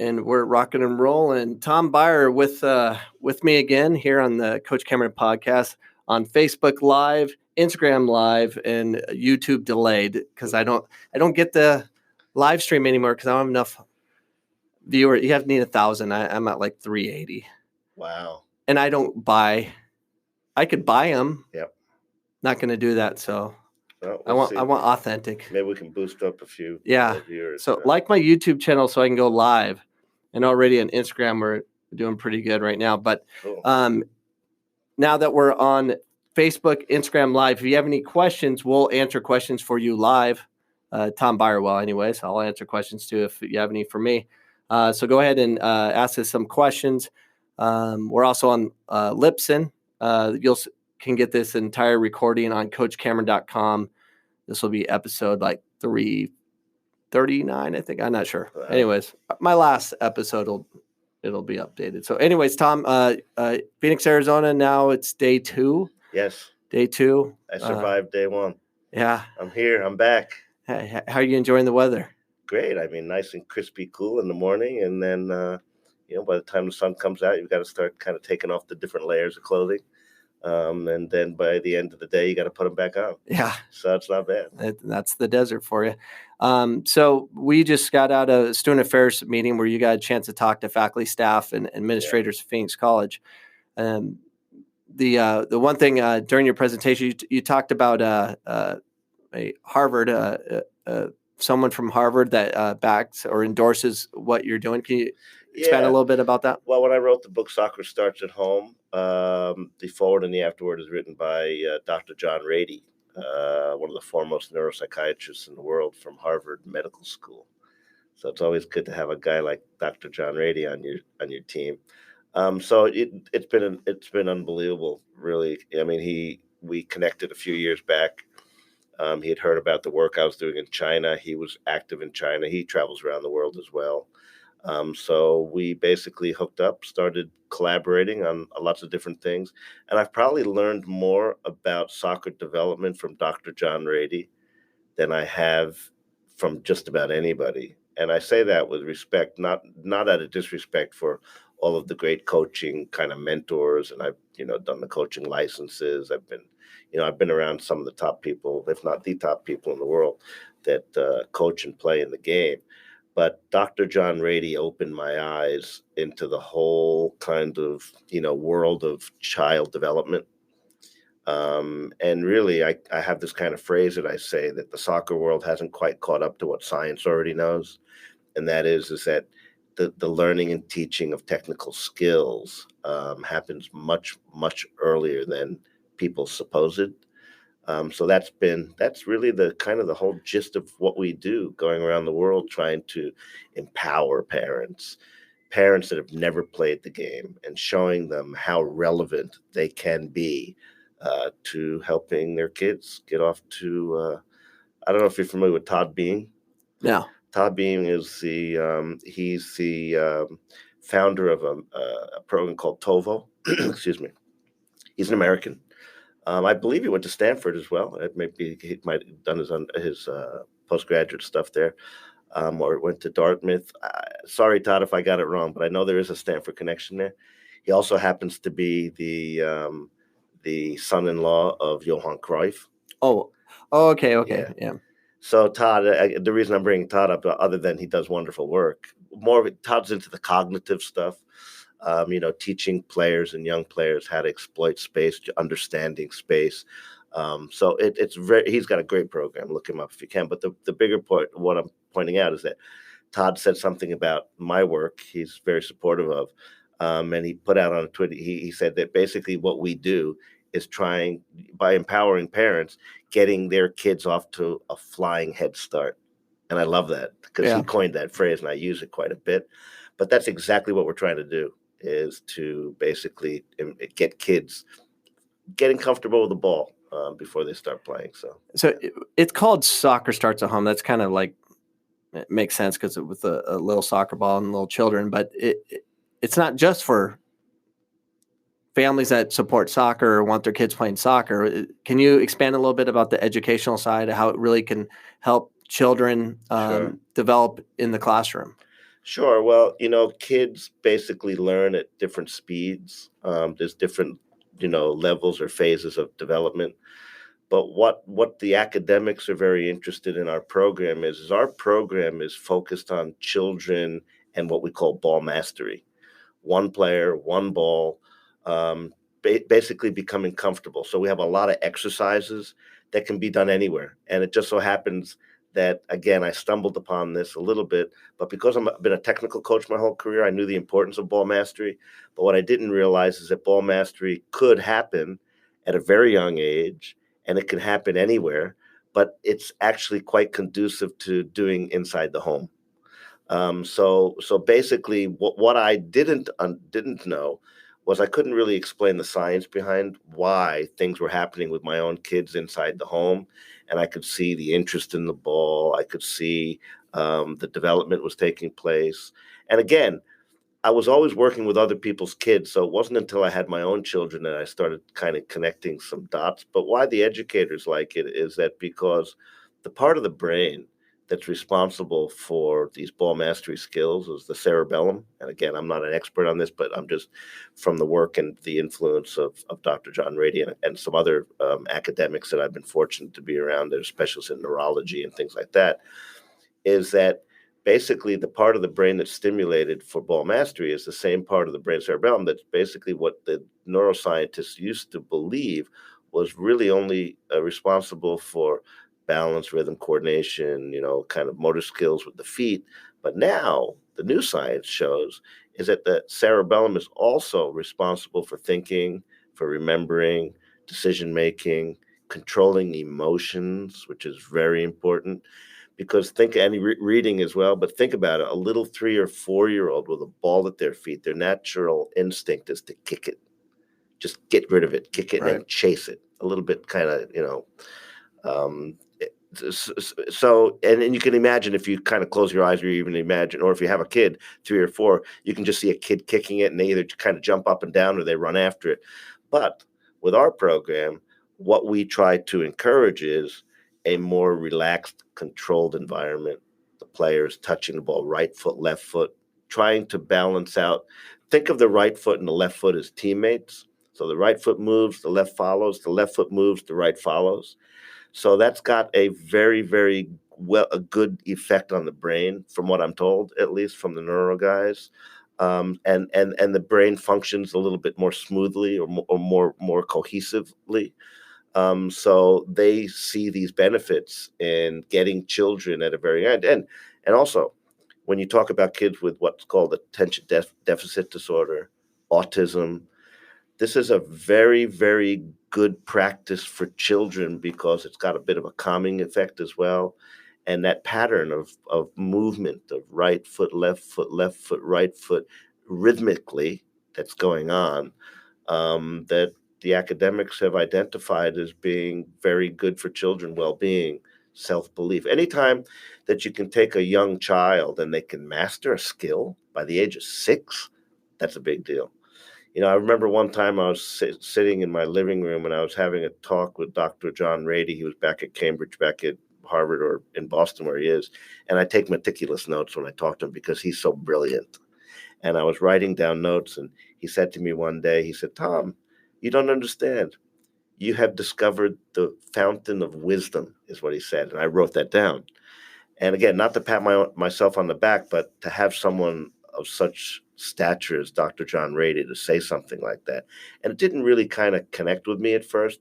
and we're rocking and rolling. Tom Byer with me again here on the Coach Cameron podcast on Facebook Live, Instagram Live, and YouTube delayed because I don't get the live stream anymore because I don't have enough viewers. You have to need 1,000. I'm at like 380. Wow. And I don't buy. I could buy them. Yep. Not going to do that. So well, I want authentic. Maybe we can boost up a few viewers. So like my YouTube channel so I can go live. And already on Instagram we're doing pretty good right now. But cool. Now that we're on Facebook, Instagram Live, if you have any questions, we'll answer questions for you live. Tom Byer will anyway, so I'll answer questions too if you have any for me. So go ahead and ask us some questions. We're also on Libsyn. You can get this entire recording on CoachCameron.com. This will be episode like 339, I think. I'm not sure. Wow. Anyways, my last episode it'll be updated. So anyways, Tom, Phoenix, Arizona, now it's day 2. Yes. Day 2. I survived day 1. Yeah. I'm here. I'm back. How are you enjoying the weather? Great. I mean, nice and crispy cool in the morning. And then, by the time the sun comes out, you've got to start kind of taking off the different layers of clothing. And then by the end of the day, you got to put them back on. Yeah. So it's not bad. That's the desert for you. So we just got out of a student affairs meeting where you got a chance to talk to faculty, staff, and administrators at Phoenix College. The one thing during your presentation, you talked about a Harvard, someone from Harvard that backs or endorses what you're doing. Can you expand a little bit about that? Well, when I wrote the book, Soccer Starts at Home, the foreword and the afterword is written by Dr. John Ratey, one of the foremost neuropsychiatrists in the world from Harvard Medical School. So it's always good to have a guy like Dr. John Ratey on your team. So it's been unbelievable, really. I mean, we connected a few years back. He had heard about the work I was doing in China. He was active in China. He travels around the world as well. So we basically hooked up, started collaborating on lots of different things. And I've probably learned more about soccer development from Dr. John Ratey than I have from just about anybody. And I say that with respect, not out of disrespect for all of the great coaching kind of mentors. And I've, done the coaching licenses. I've been around some of the top people, if not the top people in the world that coach and play in the game. But Dr. John Ratey opened my eyes into the whole kind of, world of child development. And really, I have this kind of phrase that I say that the soccer world hasn't quite caught up to what science already knows. And that is that the learning and teaching of technical skills happens much, much earlier than people suppose it. So that's really the kind of the whole gist of what we do, going around the world trying to empower parents that have never played the game and showing them how relevant they can be to helping their kids get off to. I don't know if you're familiar with Todd Bean. No. Todd Bean is he's the founder of a program called TOVO. Excuse me. He's an American. I believe he went to Stanford as well. Maybe he might have done his postgraduate stuff there, or went to Dartmouth. Sorry, Todd, if I got it wrong, but I know there is a Stanford connection there. He also happens to be the son-in-law of Johan Cruyff. Oh, okay, yeah. So Todd, the reason I'm bringing Todd up, other than he does wonderful work, more of it, Todd's into the cognitive stuff. Teaching players and young players how to exploit space, understanding space. So he's got a great program. Look him up if you can. But the bigger point, what I'm pointing out is that Todd said something about my work. He's very supportive of, and he put out on Twitter. He said that basically what we do is trying, by empowering parents, getting their kids off to a flying head start. And I love that because he coined that phrase and I use it quite a bit. But that's exactly what we're trying to do, is to basically get kids getting comfortable with the ball before they start playing. So it's called Soccer Starts at Home. That's kind of like, it makes sense because with a little soccer ball and little children, but it's not just for families that support soccer or want their kids playing soccer. Can you expand a little bit about the educational side of how it really can help children develop in the classroom? Sure. Well, kids basically learn at different speeds. There's different, levels or phases of development. But what the academics are very interested in our program is our program is focused on children and what we call ball mastery. One player, one ball, um, basically becoming comfortable. So we have a lot of exercises that can be done anywhere. And it just so happens that, again, I stumbled upon this a little bit, but because I've been a technical coach my whole career, I knew the importance of ball mastery. But what I didn't realize is that ball mastery could happen at a very young age, and it can happen anywhere, but it's actually quite conducive to doing inside the home. So basically, what I didn't know was I couldn't really explain the science behind why things were happening with my own kids inside the home, and I could see the interest in the ball. I could see the development was taking place, and again, I was always working with other people's kids, so it wasn't until I had my own children that I started kind of connecting some dots. But why the educators like it is that because the part of the brain that's responsible for these ball mastery skills is the cerebellum. And again, I'm not an expert on this, but I'm just from the work and the influence of Dr. John Ratey and some other academics that I've been fortunate to be around that are specialists in neurology and things like that, is that basically the part of the brain that's stimulated for ball mastery is the same part of the brain cerebellum that's basically what the neuroscientists used to believe was really only responsible for balance, rhythm, coordination, kind of motor skills with the feet. But now the new science shows is that the cerebellum is also responsible for thinking, for remembering, decision making, controlling emotions, which is very important because think any reading as well, but think about it. A little 3 or 4 year old with a ball at their feet, their natural instinct is to kick it, just get rid of it, kick it, and Right. then chase it a little bit, kind of, um, so and you can imagine if you kind of close your eyes or you even imagine, or if you have a kid 3 or 4, you can just see a kid kicking it and they either kind of jump up and down or they run after it. But with our program, what we try to encourage is a more relaxed, controlled environment. The players touching the ball, right foot, left foot, trying to balance out. Think of the right foot and the left foot as teammates. So the right foot moves, the left follows, the left foot moves, the right follows. So that's got a very, very a good effect on the brain, from what I'm told, at least from the neuro guys. And the brain functions a little bit more smoothly or more cohesively. So they see these benefits in getting children at a very end. And also, when you talk about kids with what's called attention deficit disorder, autism, this is a very, very good practice for children because it's got a bit of a calming effect as well. And that pattern of movement of right foot, left foot, right foot, rhythmically that's going on, that the academics have identified as being very good for children well-being, self-belief. Anytime that you can take a young child and they can master a skill by the age of 6, that's a big deal. I remember one time I was sitting in my living room and I was having a talk with Dr. John Ratey. He was back at Cambridge, back at Harvard, or in Boston where he is. And I take meticulous notes when I talk to him because he's so brilliant. And I was writing down notes, and he said to me one day, he said, "Tom, you don't understand. You have discovered the fountain of wisdom," is what he said. And I wrote that down. And again, not to pat myself on the back, but to have someone of such stature as Dr. John Ratey to say something like that. And it didn't really kind of connect with me at first.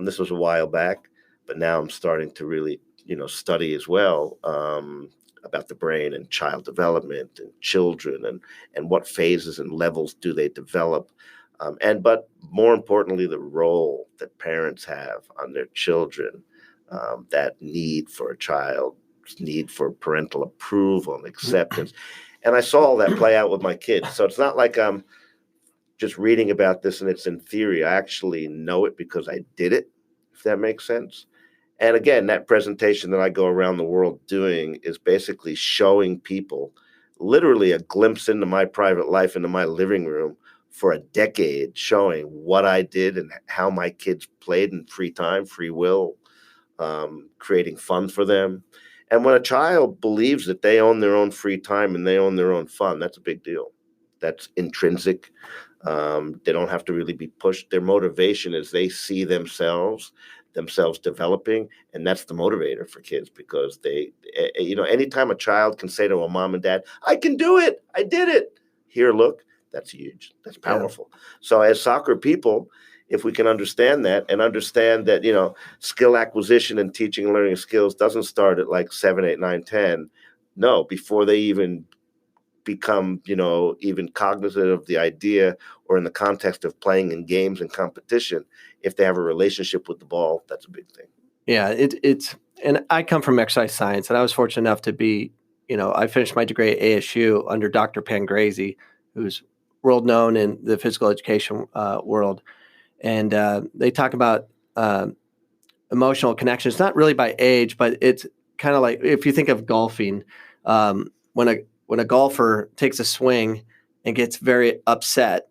This was a while back, but now I'm starting to really, study as well about the brain and child development and children and what phases and levels do they develop. But more importantly, the role that parents have on their children, that need for a child, need for parental approval and acceptance. And I saw all that play out with my kids. So it's not like I'm just reading about this and it's in theory. I actually know it because I did it, if that makes sense. And again, that presentation that I go around the world doing is basically showing people literally a glimpse into my private life, into my living room for a decade, showing what I did and how my kids played in free time, free will, creating fun for them. And when a child believes that they own their own free time and they own their own fun, that's a big deal. That's intrinsic. They don't have to really be pushed. Their motivation is they see themselves developing, and that's the motivator for kids, because anytime a child can say to a mom and dad, "I can do it, I did it. Here, look," that's huge. That's powerful. Yeah. So as soccer people, if we can understand that and understand that, skill acquisition and teaching and learning skills doesn't start at like 7, 8, 9, 10. No, before they even become, even cognizant of the idea, or in the context of playing in games and competition, if they have a relationship with the ball, that's a big thing. Yeah, and I come from exercise science, and I was fortunate enough to be, I finished my degree at ASU under Dr. Pangrazi, who's world known in the physical education world. And they talk about emotional connections, not really by age, but it's kind of like if you think of golfing, when a golfer takes a swing and gets very upset,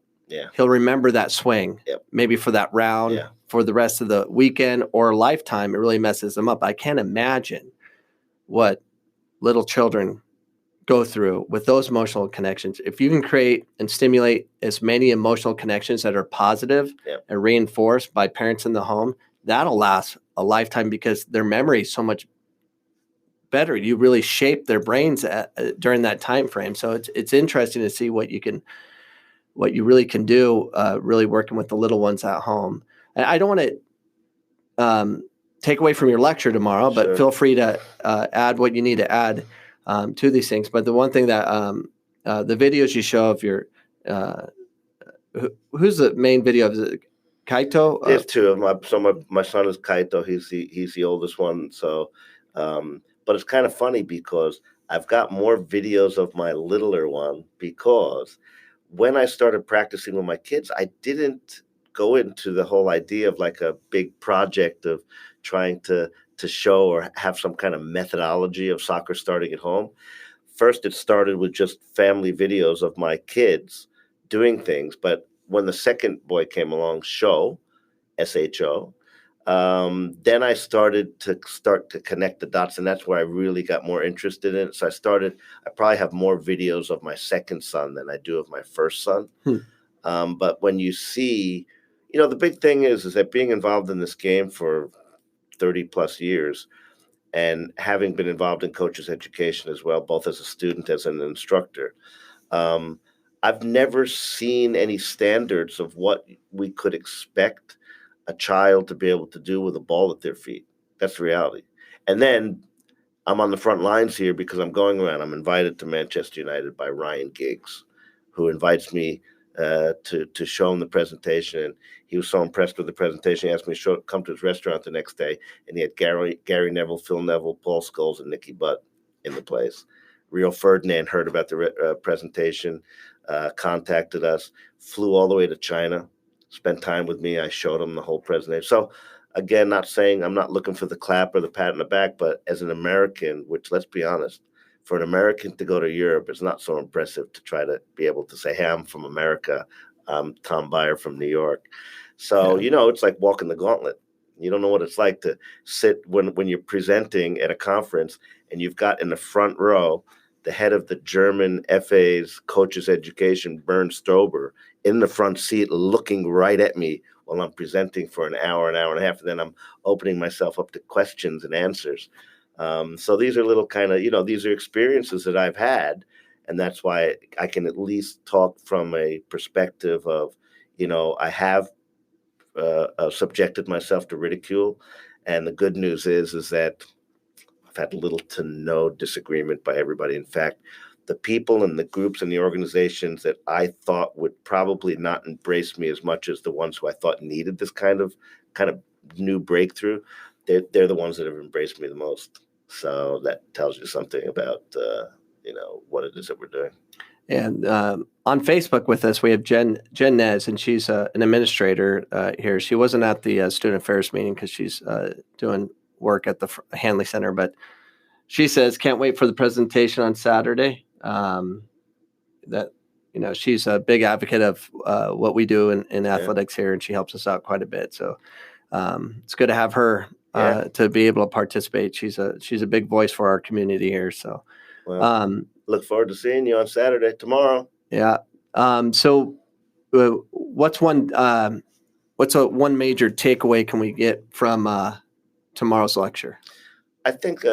he'll remember that swing, maybe for that round, for the rest of the weekend or a lifetime. It really messes them up. I can't imagine what little children go through with those emotional connections. If you can create and stimulate as many emotional connections that are positive and reinforced by parents in the home, that'll last a lifetime, because their memory is so much better. You really shape their brains during that time frame. So it's interesting to see what you really can do, really working with the little ones at home. I don't want to take away from your lecture tomorrow, but feel free to add what you need to add to these things. But the one thing that the videos you show of your who's the main video of it? Kaito? There's two of them. So my son is Kaito. He's the oldest one. So, but it's kind of funny because I've got more videos of my littler one, because when I started practicing with my kids, I didn't go into the whole idea of like a big project of trying to show or have some kind of methodology of soccer starting at home. First, it started with just family videos of my kids doing things. But when the second boy came along, SHO, SHO, then I started to connect the dots, and that's where I really got more interested in it. So I probably have more videos of my second son than I do of my first son. But when you see, the big thing is that being involved in this game for 30 plus years, and having been involved in coaches education as well, both as a student, as an instructor, I've never seen any standards of what we could expect a child to be able to do with a ball at their feet. That's the reality. And then I'm on the front lines here because I'm going around. I'm invited to Manchester United by Ryan Giggs, who invites me to show him the presentation. And he was so impressed with the presentation, he asked me to come to his restaurant the next day, and he had Gary Neville, Phil Neville, Paul Scholes, and Nicky Butt in the place. Rio Ferdinand heard about the presentation, contacted us, flew all the way to China, spent time with me. I showed him the whole presentation. So again, not saying I'm not looking for the clap or the pat on the back, but as an American, which, let's be honest, for an American to go to Europe, it's not so impressive to try to be able to say, "Hey, I'm from America. I'm Tom Byer from New York." So, it's like walking the gauntlet. You don't know what it's like to sit when you're presenting at a conference, and you've got in the front row the head of the German FA's coaches education, Bernd Stober, in the front seat looking right at me while I'm presenting for an hour and a half, and then I'm opening myself up to questions and answers. So these are little kind of, these are experiences that I've had, and that's why I can at least talk from a perspective of, I have subjected myself to ridicule, and the good news is that I've had little to no disagreement by everybody. In fact, the people and the groups and the organizations that I thought would probably not embrace me as much as the ones who I thought needed this kind of new breakthrough, they're the ones that have embraced me the most. So that tells you something about what it is that we're doing. And on Facebook with us, we have Jen Nez, and she's an administrator here. She wasn't at the student affairs meeting because she's doing work at the Hanley Center, but she says, can't wait for the presentation on Saturday. That she's a big advocate of what we do in athletics here, and she helps us out quite a bit. So it's good to have her to be able to participate. She's a big voice for our community here. So, well, look forward to seeing you on Saturday tomorrow. Yeah. So, what's one major takeaway can we get from tomorrow's lecture? I think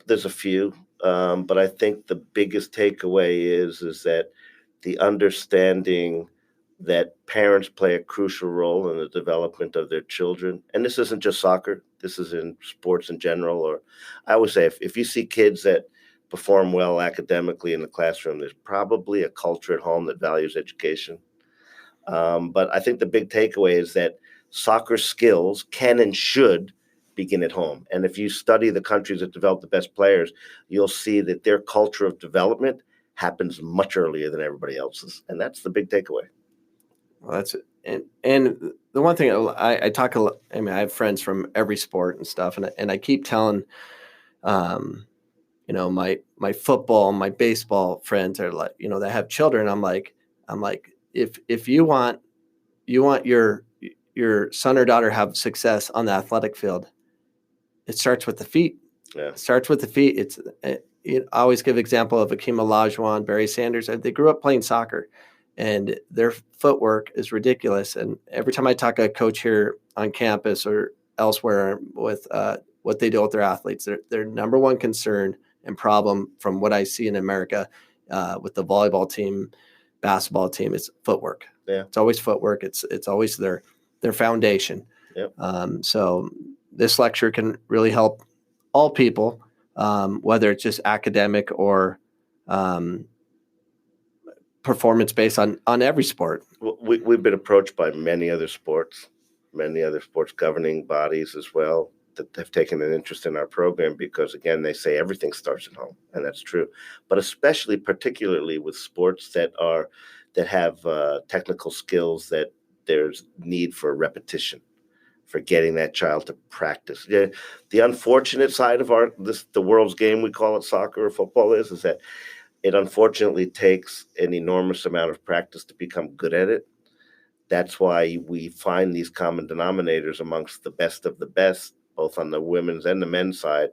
there's a few, but I think the biggest takeaway is that the understanding that parents play a crucial role in the development of their children. And this isn't just soccer. This is in sports in general. Or I always say, if you see kids that perform well academically in the classroom, there's probably a culture at home that values education. But I think the big takeaway is that soccer skills can and should begin at home. And if you study the countries that develop the best players, you'll see that their culture of development happens much earlier than everybody else's. And that's the big takeaway. Well, that's it. And the one thing I talk a lot, I mean, I have friends from every sport and stuff, and I keep telling, my football, my baseball friends are like, they have children. I'm like, if you want your son or daughter have success on the athletic field, it starts with the feet. Yeah. It starts with the feet. I always give example of Akeem Olajuwon, Barry Sanders. They grew up playing soccer, and their footwork is ridiculous. And every time I talk to a coach here on campus or elsewhere with what they do with their athletes, their number one concern and problem from what I see in America with the volleyball team, basketball team, is footwork. Yeah. It's always footwork. It's always their foundation. Yep. So this lecture can really help all people, whether it's just academic or performance based on every sport. We've been approached by many other sports governing bodies as well, that have taken an interest in our program because, again, they say everything starts at home, and that's true. But especially, particularly with sports that have technical skills that there's need for repetition, for getting that child to practice. The unfortunate side of the world's game, we call it soccer or football, is that it unfortunately takes an enormous amount of practice to become good at it. That's why we find these common denominators amongst the best of the best, both on the women's and the men's side.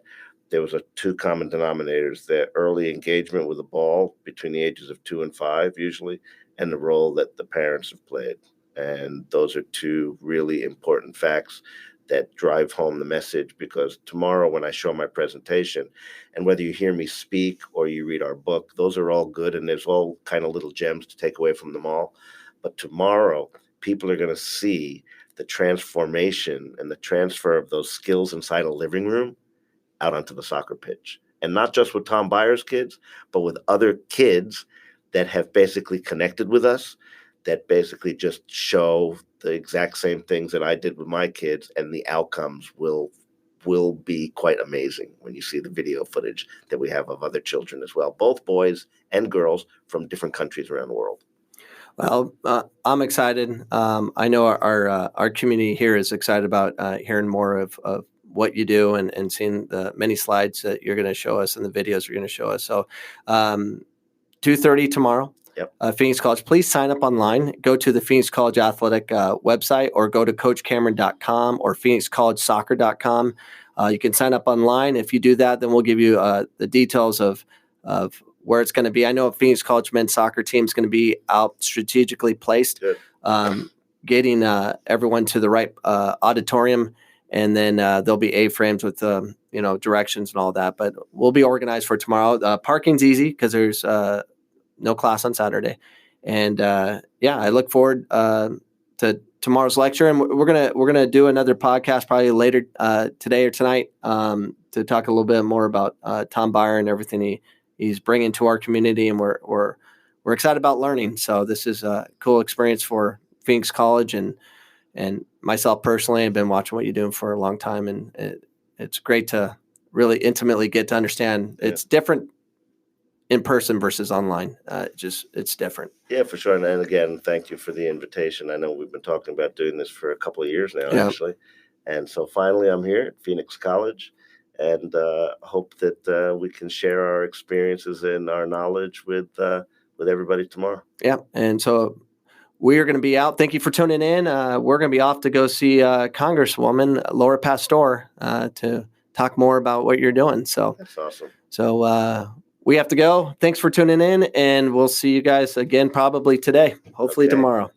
There was two common denominators: the early engagement with the ball between the ages of 2 and 5, usually, and the role that the parents have played. And those are two really important facts that drive home the message, because tomorrow when I show my presentation, and whether you hear me speak or you read our book, those are all good, and there's all kind of little gems to take away from them all. But tomorrow, people are going to see the transformation and the transfer of those skills inside a living room out onto the soccer pitch. And not just with Tom Byer's kids, but with other kids that have basically connected with us, that basically just show the exact same things that I did with my kids, and the outcomes will be quite amazing when you see the video footage that we have of other children as well, both boys and girls from different countries around the world. Well, I'm excited. I know our community here is excited about hearing more of what you do and seeing the many slides that you're going to show us and the videos you're going to show us. So 2:30 tomorrow. Yep. Phoenix College. Please sign up online. Go to the Phoenix College Athletic website, or go to coachcameron.com or phoenixcollegesoccer.com. You can sign up online. If you do that, then we'll give you the details of where it's going to be. I know Phoenix College men's soccer team is going to be out strategically placed, getting everyone to the right auditorium, and then there'll be A-frames with directions and all that. But we'll be organized for tomorrow. Parking's easy because there's no class on Saturday, and I look forward to tomorrow's lecture. And we're gonna do another podcast probably later today or tonight to talk a little bit more about Tom Byer and everything he's bringing to our community, and we're excited about learning. So this is a cool experience for Phoenix College and myself personally. I've been watching what you're doing for a long time, and it's great to really intimately get to understand. It's different in person versus online. It's different. Yeah, for sure. And again, thank you for the invitation. I know we've been talking about doing this for a couple of years now, actually. And so finally I'm here at Phoenix College, and hope that we can share our experiences and our knowledge with everybody tomorrow. Yeah. And so we are going to be out. Thank you for tuning in. We're going to be off to go see Congresswoman Laura Pastor to talk more about what you're doing. So that's awesome. So we have to go. Thanks for tuning in, and we'll see you guys again probably today, hopefully tomorrow.